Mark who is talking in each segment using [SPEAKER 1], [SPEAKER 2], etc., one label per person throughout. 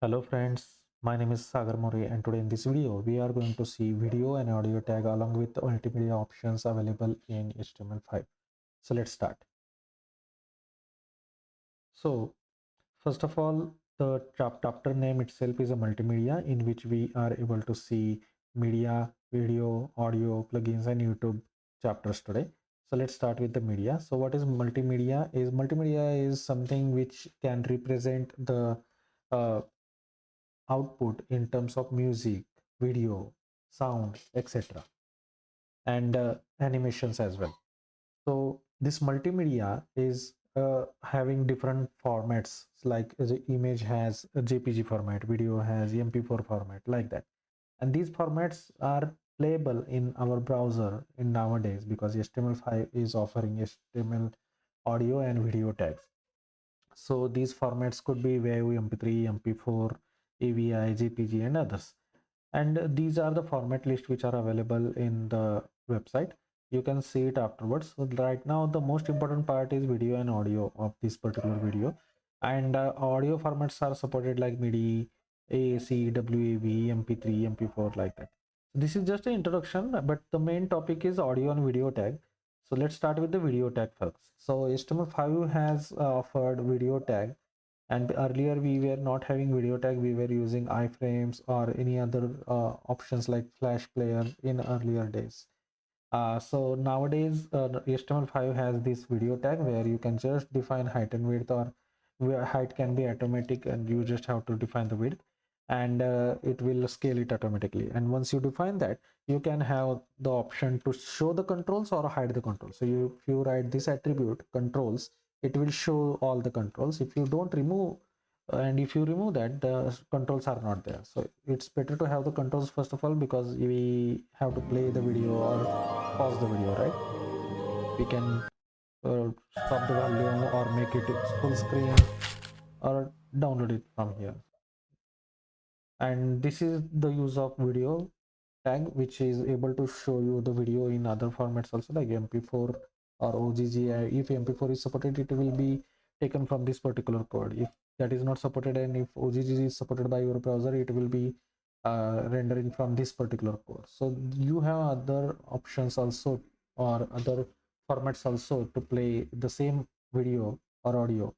[SPEAKER 1] Hello friends, my name is SagarMore.in and today in this video we are going to see video and audio tag along with the multimedia options available in HTML5. So let's start. So first of all, the chapter name itself is a multimedia in which we are able to see media, video, audio, plugins and YouTube chapters today. So let's start with the media. So what is multimedia? Multimedia is something which can represent the uh, output in terms of music, video, sound, etc. and animations as well. So this multimedia is having different formats, like the image has a JPG format, video has MP4 format, like that. And these formats are playable in our browser in nowadays because HTML5 is offering HTML audio and video tags. So these formats could be WAV, MP3, MP4, AVI, JPG, and others. And these are the format list which are available in the website. You can see it afterwards. So right now the most important part is video and audio of this particular video, and audio formats are supported like MIDI, AAC, WAV, MP3, MP4, like that. This is just an introduction, but the main topic is audio and video tag. So let's start with the video tag first. So HTML5 has offered video tag, and earlier we were not having video tag. We were using iframes or any other options like flash player in earlier days. So nowadays HTML5 has this video tag where you can just define height and width, or where height can be automatic and you just have to define the width, and it will scale it automatically. And once you define that, you can have the option to show the controls or hide the controls. So if you write this attribute controls, it will show all the controls. If you don't remove, and if you remove that, the controls are not there. So it's better to have the controls first of all, because we have to play the video or pause the video, right? We can stop the volume or make it full screen or download it from here. And this is the use of video tag, which is able to show you the video in other formats also, like MP4 or OGG. If MP4 is supported, it will be taken from this particular code. If that is not supported, and if OGG is supported by your browser, it will be rendering from this particular code. So you have other options also, or other formats also, to play the same video or audio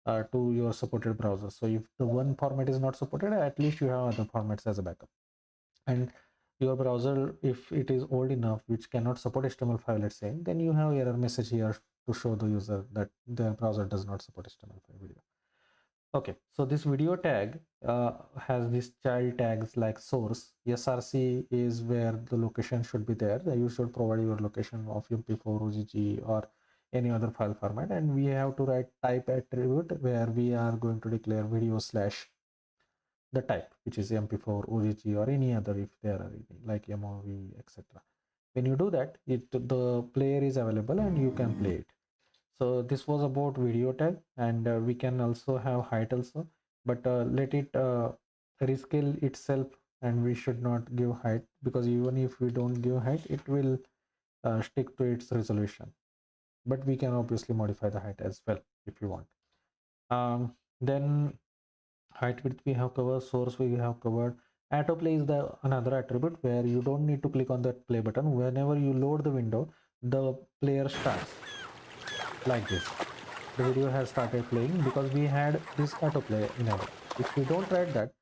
[SPEAKER 1] to your supported browser. So if the one format is not supported, at least you have other formats as a backup. And your browser, if it is old enough, which cannot support HTML5, let's say, then you have error message here to show the user that the browser does not support HTML5 video. Okay, so this video tag has these child tags like source. SRC is where the location should be there. You should provide your location of MP4, OGG, or any other file format. And we have to write type attribute where we are going to declare video slash the type, which is MP4, OGG, or any other if there are any, like MOV, etc. When you do that, the player is available and you can play it. So this was about video tag, and we can also have height also, but let it rescale itself, and we should not give height, because even if we don't give height, it will stick to its resolution. But we can obviously modify the height as well if you want. Then height width we have covered, source we have covered. Autoplay is the another attribute where you don't need to click on that play button. Whenever you load the window, the player starts like this. The video has started playing because we had this autoplay enabled. If we don't write that,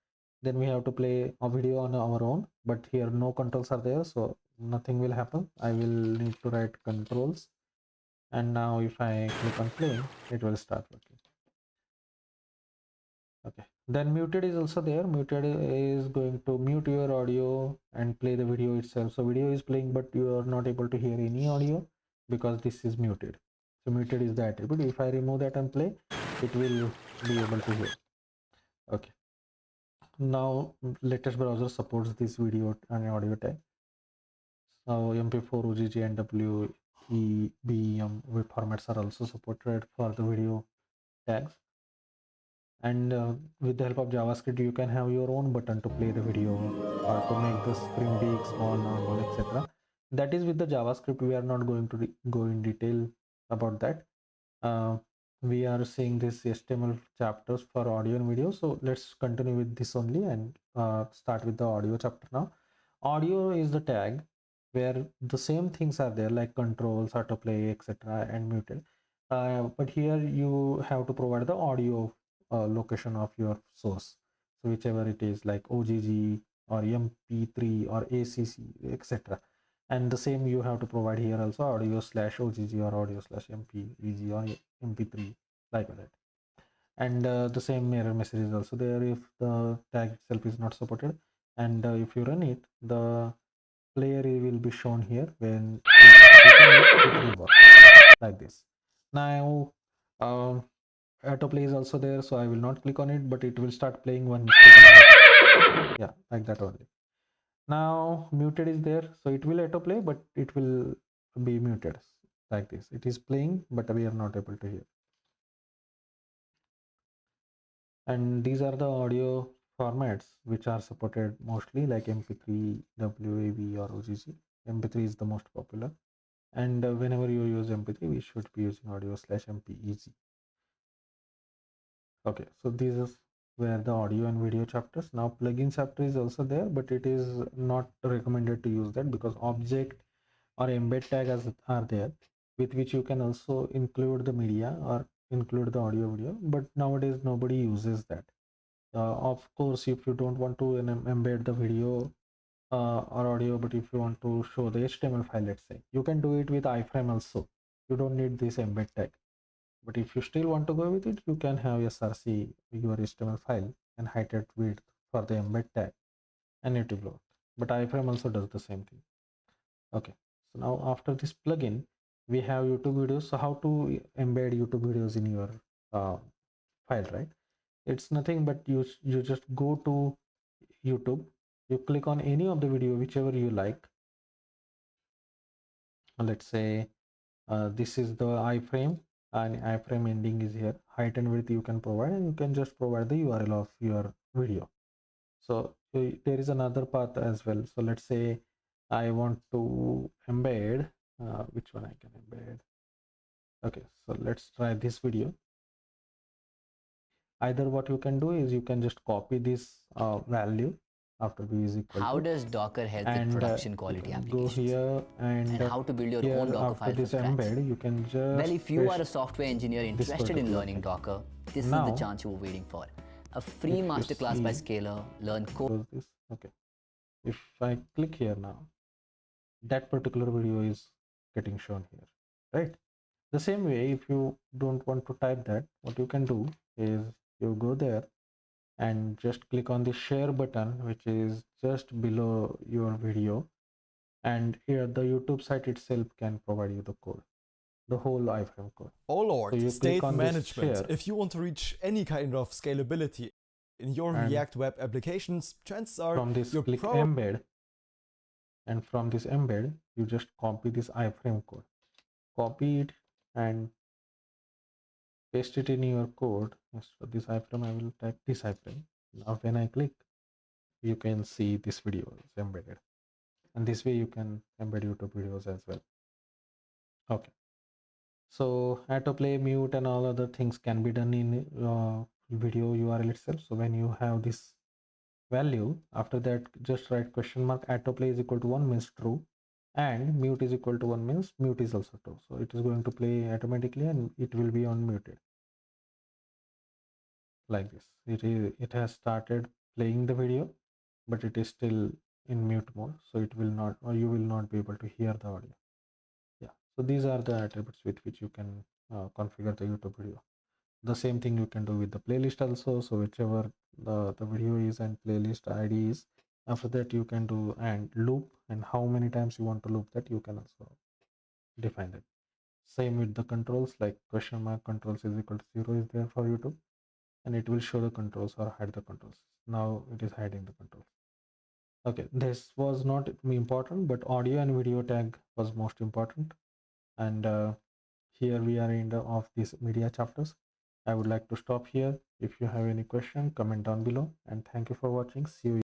[SPEAKER 1] then we have to play a video on our own, but here no controls are there, so nothing will happen. I will need to write controls, and now if I click on play, it will start working. Okay, then muted is also there. Muted is going to mute your audio and play the video itself. So video is playing, but you are not able to hear any audio because this is muted. So muted is the attribute. If I remove that and play, it will be able to hear. Okay, now latest browser supports this video and audio tag. So MP4, OGG, and WEBM formats are also supported for the video tags. And with the help of JavaScript, you can have your own button to play the video or to make the screen big, small, normal, etc. That is with the JavaScript. We are not going to go in detail about that. we are seeing this HTML chapters for audio and video. So let's continue with this only and start with the audio chapter now. Audio is the tag where the same things are there like controls, autoplay, etc. and muted. But here you have to provide the audio location of your source. So whichever it is like OGG or MP3 or ACC, etc. And the same you have to provide here also audio slash OGG or audio slash MPEG or MP3 like that. And the same error message is also there if the tag itself is not supported. And if you run it, the player will be shown here when it will work like this. Now autoplay is also there, so I will not click on it, but it will start playing one yeah, like that only. Now muted is there, so it will autoplay, but it will be muted like this. It is playing, but we are not able to hear. And these are the audio formats which are supported mostly like MP3, WAV or OGG. MP3 is the most popular. And whenever you use MP3, we should be using audio slash MPEG. Okay, so these is where the audio and video chapters. Now plugin chapter is also there, but it is not recommended to use that because object or embed tag are there with which you can also include the media or include the audio video, but nowadays nobody uses that. Of course, if you don't want to embed the video or audio, but if you want to show the HTML file, let's say, you can do it with iframe also. You don't need this embed tag. But if you still want to go with it, you can have src your HTML file and height and width for the embed tag and it will load. But iframe also does the same thing. Okay, so now after this plugin, we have YouTube videos. So how to embed YouTube videos in your file, right? It's nothing but you just go to YouTube, you click on any of the video whichever you like. Let's say this is the iframe and iframe ending is here. Height and width you can provide, and you can just provide the URL of your video. So there is another path as well. So let's say I want to embed which one I can embed. Okay, so let's try this video. Either what you can do is you can just copy this value after b is equal
[SPEAKER 2] How
[SPEAKER 1] to,
[SPEAKER 2] does Docker help with
[SPEAKER 1] and
[SPEAKER 2] production
[SPEAKER 1] you
[SPEAKER 2] quality
[SPEAKER 1] can go
[SPEAKER 2] applications?
[SPEAKER 1] here and
[SPEAKER 2] And how to build your own
[SPEAKER 1] here
[SPEAKER 2] Docker
[SPEAKER 1] after
[SPEAKER 2] file from
[SPEAKER 1] this
[SPEAKER 2] scratch?
[SPEAKER 1] embed you can
[SPEAKER 2] Well,
[SPEAKER 1] just
[SPEAKER 2] if you are
[SPEAKER 1] paste
[SPEAKER 2] a software engineer
[SPEAKER 1] this
[SPEAKER 2] interested in
[SPEAKER 1] particular
[SPEAKER 2] learning
[SPEAKER 1] thing.
[SPEAKER 2] Docker, this is the
[SPEAKER 1] Now
[SPEAKER 2] chance you were waiting for. A free
[SPEAKER 1] if you
[SPEAKER 2] masterclass by
[SPEAKER 1] see
[SPEAKER 2] Scalar, learn code.
[SPEAKER 1] this, okay, if I click here now, that particular video is getting shown here, right? The same way, if you don't want to type that, what you can do is you go there and just click on the share button which is just below your video, and here the YouTube site itself can provide you the code, the whole iframe code.
[SPEAKER 3] Oh
[SPEAKER 1] So
[SPEAKER 3] Lord,
[SPEAKER 1] you click
[SPEAKER 3] state
[SPEAKER 1] on this
[SPEAKER 3] management.
[SPEAKER 1] share,
[SPEAKER 3] If you want to reach any kind of scalability in your
[SPEAKER 1] and
[SPEAKER 3] React web applications, chances are
[SPEAKER 1] from this
[SPEAKER 3] you're
[SPEAKER 1] click
[SPEAKER 3] probably
[SPEAKER 1] embed, and from this embed you just copy this iframe code, copy it and paste it in your code. So this iframe, I will type this iframe. Now when I click, you can see this video is embedded, and this way you can embed YouTube videos as well. Okay, so autoplay, mute and all other things can be done in video URL itself. So when you have this value, after that just write question mark, autoplay is equal to 1 means true, and mute is equal to 1 means mute is also true. So it is going to play automatically and it will be unmuted like this. It has started playing the video, but it is still in mute mode, so it will not, or you will not be able to hear the audio. Yeah, so these are the attributes with which you can configure the YouTube video. The same thing you can do with the playlist also. So whichever the video is and playlist ID is, after that you can do and loop, and how many times you want to loop that you can also define that. Same with the controls, like question mark controls is equal to 0 is there for YouTube, and it will show the controls or hide the controls. Now it is hiding the controls. Okay, this was not important, but audio and video tag was most important. And here we are in the of these media chapters. I would like to stop here. If you have any question, comment down below, and thank you for watching. See you.